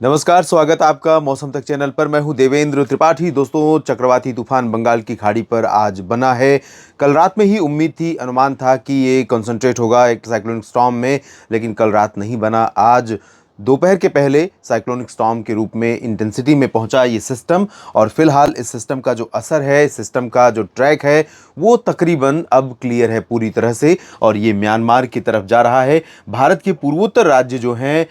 नमस्कार, स्वागत आपका मौसम तक चैनल पर। मैं हूं देवेंद्र त्रिपाठी। दोस्तों, चक्रवाती तूफान बंगाल की खाड़ी पर आज बना है। कल रात में ही उम्मीद थी, अनुमान था कि ये कंसंट्रेट होगा एक साइक्लोनिक स्टॉर्म में, लेकिन कल रात नहीं बना। आज दोपहर के पहले साइक्लोनिक स्टॉर्म के रूप में इंटेंसिटी में पहुंचा ये सिस्टम, और फिलहाल इस सिस्टम का जो असर है, सिस्टम का जो ट्रैक है, वो तकरीबन अब क्लियर है पूरी तरह से, और ये म्यांमार की तरफ जा रहा है। भारत के पूर्वोत्तर राज्य जो हैं,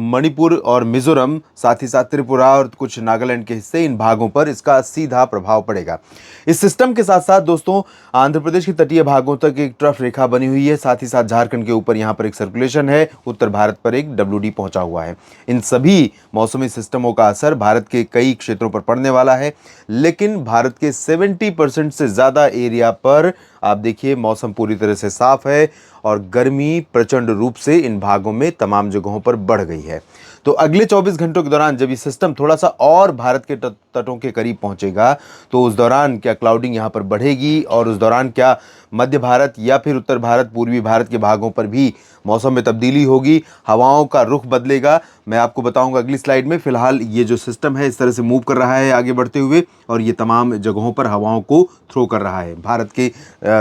मणिपुर और मिजोरम, साथ ही साथ त्रिपुरा और कुछ नागालैंड के हिस्से, इन भागों पर इसका सीधा प्रभाव पड़ेगा। इस सिस्टम के साथ साथ दोस्तों, आंध्र प्रदेश के तटीय भागों तक एक ट्रफ रेखा बनी हुई है। साथ ही साथ झारखंड के ऊपर यहाँ पर एक सर्कुलेशन है, उत्तर भारत पर एक डब्ल्यूडी पहुंचा हुआ है। इन सभी मौसमी सिस्टमों का असर भारत के कई क्षेत्रों पर पड़ने वाला है, लेकिन भारत के 70% से ज़्यादा एरिया पर आप देखिए मौसम पूरी तरह से साफ है, और गर्मी प्रचंड रूप से इन भागों में तमाम जगहों पर बढ़ गई है। तो अगले 24 घंटों के दौरान जब ये सिस्टम थोड़ा सा और भारत के तटों के करीब पहुंचेगा, तो उस दौरान क्या क्लाउडिंग यहाँ पर बढ़ेगी, और उस दौरान क्या मध्य भारत या फिर उत्तर भारत, पूर्वी भारत के भागों पर भी मौसम में तब्दीली होगी, हवाओं का रुख बदलेगा, मैं आपको बताऊंगा अगली स्लाइड में। फिलहाल ये जो सिस्टम है इस तरह से मूव कर रहा है आगे बढ़ते हुए, और ये तमाम जगहों पर हवाओं को थ्रो कर रहा है। भारत के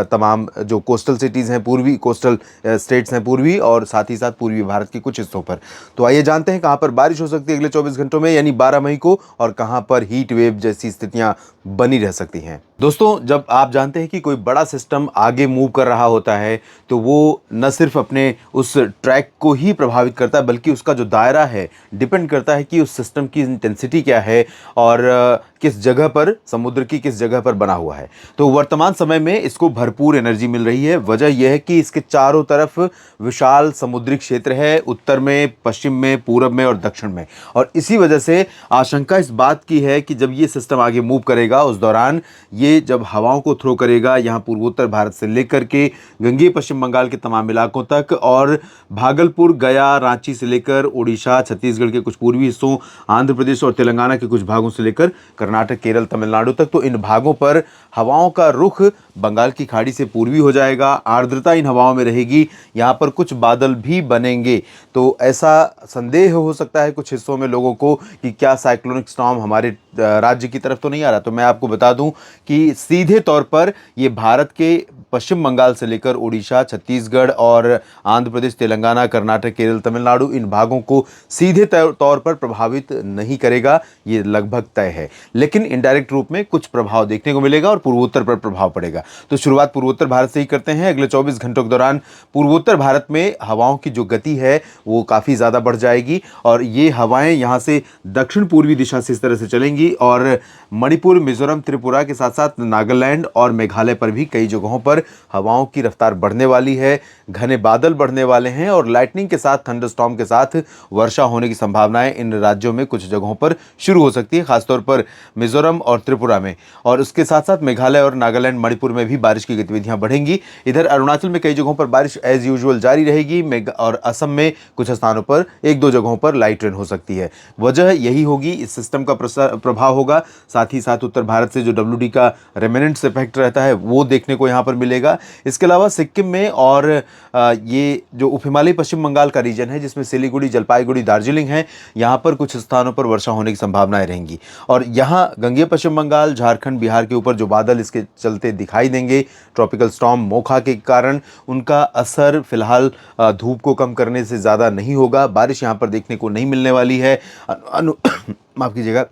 तमाम जो कोस्टल सिटीज़ हैं, पूर्वी कोस्टल स्टेट्स हैं पूर्वी, और साथ ही साथ पूर्वी भारत के कुछ हिस्सों पर। तो आइए जानते हैं कहाँ पर बारिश हो सकती है अगले 24 घंटों में, यानी 12 मई को, और कहाँ पर हीट वेव जैसी स्थितियाँ बनी रह सकती हैं। दोस्तों, जब आप जानते हैं कि कोई बड़ा सिस्टम आगे मूव कर रहा होता है, तो वो न सिर्फ अपने उस ट्रैक को ही प्रभावित करता है, बल्कि उसका जो दायरा है डिपेंड करता है कि उस सिस्टम की इंटेंसिटी क्या है, और किस जगह पर, समुद्र की किस जगह पर बना हुआ है। तो वर्तमान समय में इसको भरपूर एनर्जी मिल रही है। वजह यह है कि इसके चारों तरफ विशाल समुद्री क्षेत्र है, उत्तर में, पश्चिम में, पूरब में और दक्षिण में। और इसी वजह से आशंका इस बात की है कि जब ये सिस्टम आगे मूव करेगा, उस दौरान ये जब हवाओं को थ्रो करेगा यहाँ पूर्वोत्तर भारत से लेकर के गंगेय पश्चिम बंगाल के तमाम इलाकों तक, और भागलपुर, गया, रांची से लेकर उड़ीसा, छत्तीसगढ़ के कुछ पूर्वी हिस्सों, आंध्र प्रदेश और तेलंगाना के कुछ भागों से लेकर कर्नाटक, केरल, तमिलनाडु तक, तो इन भागों पर हवाओं का रुख बंगाल की खाड़ी से पूर्वी हो जाएगा। आर्द्रता इन हवाओं में रहेगी, यहाँ पर कुछ बादल भी बनेंगे। तो ऐसा संदेह हो सकता है कुछ हिस्सों में लोगों को कि क्या साइक्लोनिक स्टॉर्म हमारे राज्य की तरफ तो नहीं आ रहा। तो मैं आपको बता दूं कि सीधे तौर पर ये भारत के पश्चिम बंगाल से लेकर उड़ीसा, छत्तीसगढ़ और आंध्र प्रदेश, तेलंगाना, कर्नाटक, केरल, तमिलनाडु, इन भागों को सीधे तौर पर प्रभावित नहीं करेगा, ये लगभग तय है। लेकिन इनडायरेक्ट रूप में कुछ प्रभाव देखने को मिलेगा, और पूर्वोत्तर पर प्रभाव पड़ेगा। तो शुरुआत पूर्वोत्तर भारत से ही करते हैं। अगले 24 घंटों के दौरान पूर्वोत्तर भारत में हवाओं की जो गति है वो काफ़ी ज़्यादा बढ़ जाएगी, और ये हवाएं यहाँ से दक्षिण पूर्वी दिशा से इस तरह से चलेंगी, और मणिपुर, मिजोरम, त्रिपुरा के साथ साथ नागालैंड और मेघालय पर भी कई जगहों पर हवाओं की रफ्तार बढ़ने वाली है। घने बादल बढ़ने वाले हैं, और लाइटनिंग के साथ, थंडरस्टॉर्म के साथ वर्षा होने की संभावनाएं इन राज्यों में कुछ जगहों पर शुरू हो सकती है, खासतौर पर मिजोरम और त्रिपुरा में। और उसके साथ साथ मेघालय और नागालैंड, मणिपुर में भी बारिश की गतिविधियां बढ़ेंगी। इधर अरुणाचल में कई जगहों पर बारिश एज यूजुअल जारी रहेगी, और असम में कुछ स्थानों पर, एक दो जगहों पर लाइट रेन हो सकती है। वजह यही होगी, इस सिस्टम का प्रभाव होगा। साथ ही साथ उत्तर भारत से जो डब्ल्यूडी का रेमिनेंट्स इफेक्ट रहता है वो देखने को यहाँ पर मिलेगा। इसके अलावा सिक्किम में, और ये जो उप हिमालयी पश्चिम बंगाल का रीजन है, जिसमें सिलीगुड़ी, जलपाईगुड़ी, दार्जिलिंग है, यहाँ पर कुछ स्थानों पर वर्षा होने की संभावनाएं रहेंगी। और यहाँ गंगेय पश्चिम बंगाल, झारखंड, बिहार के ऊपर जो बादल इसके चलते दिखाई देंगे ट्रॉपिकल स्टॉर्म मोखा के कारण, उनका असर फिलहाल धूप को कम करने से ज़्यादा नहीं होगा। बारिश यहाँ पर देखने को नहीं मिलने वाली है। माफ़ कीजिएगा,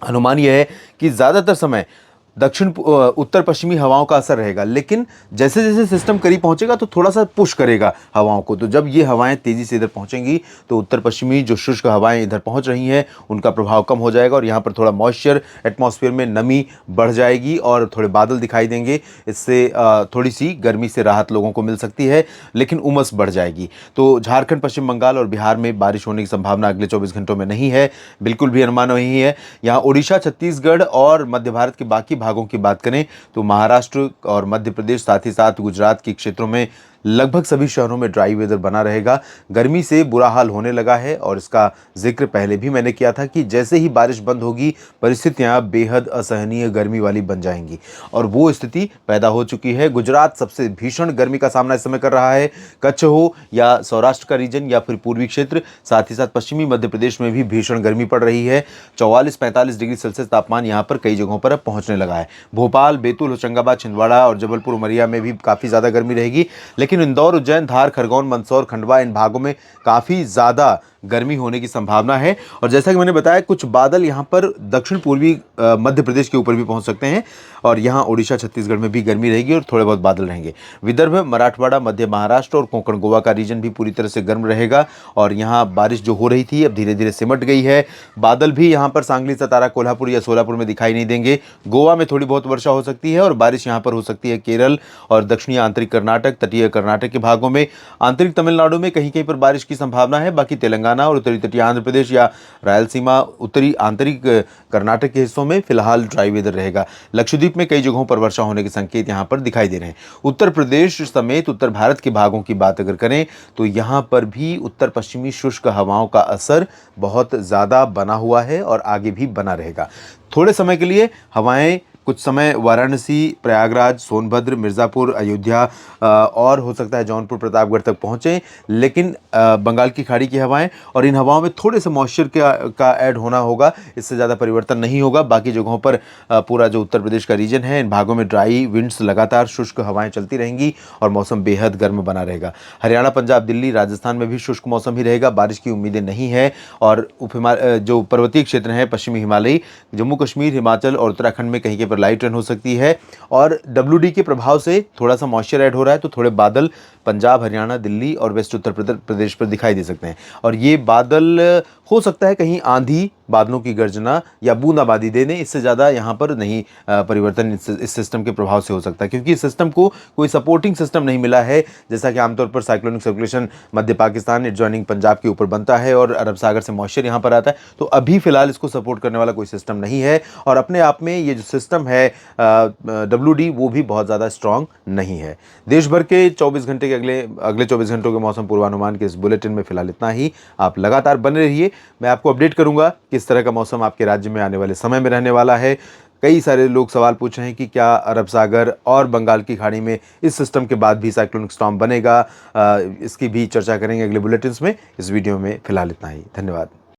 अनुमान यह है कि ज़्यादातर समय उत्तर पश्चिमी हवाओं का असर रहेगा, लेकिन जैसे जैसे सिस्टम करीब पहुंचेगा तो थोड़ा सा पुश करेगा हवाओं को। तो जब ये हवाएं तेज़ी से इधर पहुंचेंगी, तो उत्तर पश्चिमी जो शुष्क हवाएं इधर पहुंच रही हैं उनका प्रभाव कम हो जाएगा, और यहाँ पर थोड़ा मॉइस्चर, एटमॉस्फेयर में नमी बढ़ जाएगी, और थोड़े बादल दिखाई देंगे। इससे थोड़ी सी गर्मी से राहत लोगों को मिल सकती है, लेकिन उमस बढ़ जाएगी। तो झारखंड, पश्चिम बंगाल और बिहार में बारिश होने की संभावना अगले 24 घंटों में नहीं है, बिल्कुल भी अनुमान नहीं है। यहाँ उड़ीसा, छत्तीसगढ़ और मध्य भारत के बाकी भागों की बात करें तो महाराष्ट्र और मध्य प्रदेश, साथ ही साथ गुजरात के क्षेत्रों में लगभग सभी शहरों में ड्राई वेदर बना रहेगा। गर्मी से बुरा हाल होने लगा है और इसका जिक्र पहले भी मैंने किया था कि जैसे ही बारिश बंद होगी परिस्थितियां बेहद असहनीय गर्मी वाली बन जाएंगी और वो स्थिति पैदा हो चुकी है। गुजरात सबसे भीषण गर्मी का सामना इस समय कर रहा है। कच्छ हो या सौराष्ट्र का रीजन या फिर पूर्वी क्षेत्र, साथ ही साथ पश्चिमी मध्य प्रदेश में भी भीषण गर्मी पड़ रही है। 44-45 डिग्री सेल्सियस तापमान यहाँ पर कई जगहों पर अब पहुंचने लगा है। भोपाल, बैतूल, होशंगाबाद, छिंदवाड़ा और जबलपुर, उमरिया में भी काफ़ी ज़्यादा गर्मी रहेगी। लेकिन इंदौर, उज्जैन, धार, खरगोन, मंदसौर, खंडवा, इन भागों में काफ़ी ज़्यादा गर्मी होने की संभावना है। और जैसा कि मैंने बताया, कुछ बादल यहाँ पर दक्षिण पूर्वी मध्य प्रदेश के ऊपर भी पहुँच सकते हैं और यहाँ उड़ीसा, छत्तीसगढ़ में भी गर्मी रहेगी और थोड़े बहुत बादल रहेंगे। विदर्भ, मराठवाड़ा, मध्य महाराष्ट्र और कोंकण गोवा का रीजन भी पूरी तरह से गर्म रहेगा और यहाँ बारिश जो हो रही थी अब धीरे धीरे सिमट गई है। बादल भी यहाँ पर सांगली, सतारा, कोल्हापुर या सोलापुर में दिखाई नहीं देंगे। गोवा में थोड़ी बहुत वर्षा हो सकती है और बारिश यहाँ पर हो सकती है केरल और दक्षिणी आंतरिक कर्नाटक, तटीय कर्नाटक के भागों में। आंतरिक तमिलनाडु में कहीं कहीं पर बारिश की संभावना है। बाकी तेलंगाना और उत्तरी तटीय आंध्र प्रदेश या रायलसीमा, उत्तरी आंतरिक कर्नाटक के हिस्सों में फिलहाल ड्राई वेदर रहेगा। लक्षद्वीप में कई जगहों पर वर्षा होने के संकेत यहाँ पर दिखाई दे रहे हैं। उत्तर प्रदेश समेत उत्तर भारत के भागों की बात अगर करें तो यहाँ पर भी उत्तर पश्चिमी शुष्क हवाओं का असर बहुत ज़्यादा बना हुआ है और आगे भी बना रहेगा। थोड़े समय के लिए हवाएं कुछ समय वाराणसी, प्रयागराज, सोनभद्र, मिर्ज़ापुर, अयोध्या और हो सकता है जौनपुर, प्रतापगढ़ तक पहुँचें, लेकिन बंगाल की खाड़ी की हवाएं और इन हवाओं में थोड़े से मॉइस्चर का ऐड होना होगा, इससे ज़्यादा परिवर्तन नहीं होगा। बाकी जगहों पर पूरा जो उत्तर प्रदेश का रीजन है इन भागों में ड्राई विंड्स, लगातार शुष्क हवाएं चलती रहेंगी और मौसम बेहद गर्म बना रहेगा। हरियाणा, पंजाब, दिल्ली, राजस्थान में भी शुष्क मौसम ही रहेगा, बारिश की उम्मीदें नहीं है। और जो पर्वतीय क्षेत्र हैं, पश्चिमी हिमालयी, जम्मू कश्मीर, हिमाचल और उत्तराखंड में कहीं लाइट रेन हो सकती है और WD के प्रभाव से थोड़ा सा मॉइस्चर ऐड हो रहा है तो थोड़े बादल पंजाब, हरियाणा, दिल्ली और वेस्ट उत्तर प्रदेश पर दिखाई दे सकते हैं। और ये बादल हो सकता है कहीं आंधी, बादलों की गर्जना या बूंदाबांदी देने, इससे ज़्यादा यहाँ पर नहीं परिवर्तन इस सिस्टम के प्रभाव से हो सकता है, क्योंकि इस सिस्टम को कोई सपोर्टिंग सिस्टम नहीं मिला है। जैसा कि आमतौर पर साइक्लोनिक सर्कुलेशन मध्य पाकिस्तान एडजॉइनिंग पंजाब के ऊपर बनता है और अरब सागर से मॉइस्चर यहाँ पर आता है, तो अभी फिलहाल इसको सपोर्ट करने वाला कोई सिस्टम नहीं है और अपने आप में ये जो सिस्टम है WD वो भी बहुत ज़्यादा स्ट्रॉन्ग नहीं है। देश भर के 24 घंटे के अगले 24 घंटों के मौसम पूर्वानुमान के इस बुलेटिन में फिलहाल इतना ही। आप लगातार बने रहिए, मैं आपको अपडेट करूंगा किस तरह का मौसम आपके राज्य में आने वाले समय में रहने वाला है। कई सारे लोग सवाल पूछ रहे हैं कि क्या अरब सागर और बंगाल की खाड़ी में इस सिस्टम के बाद भी साइक्लोनिक स्टॉर्म बनेगा, इसकी भी चर्चा करेंगे अगले बुलेटिन्स में। इस वीडियो में फिलहाल इतना ही, धन्यवाद।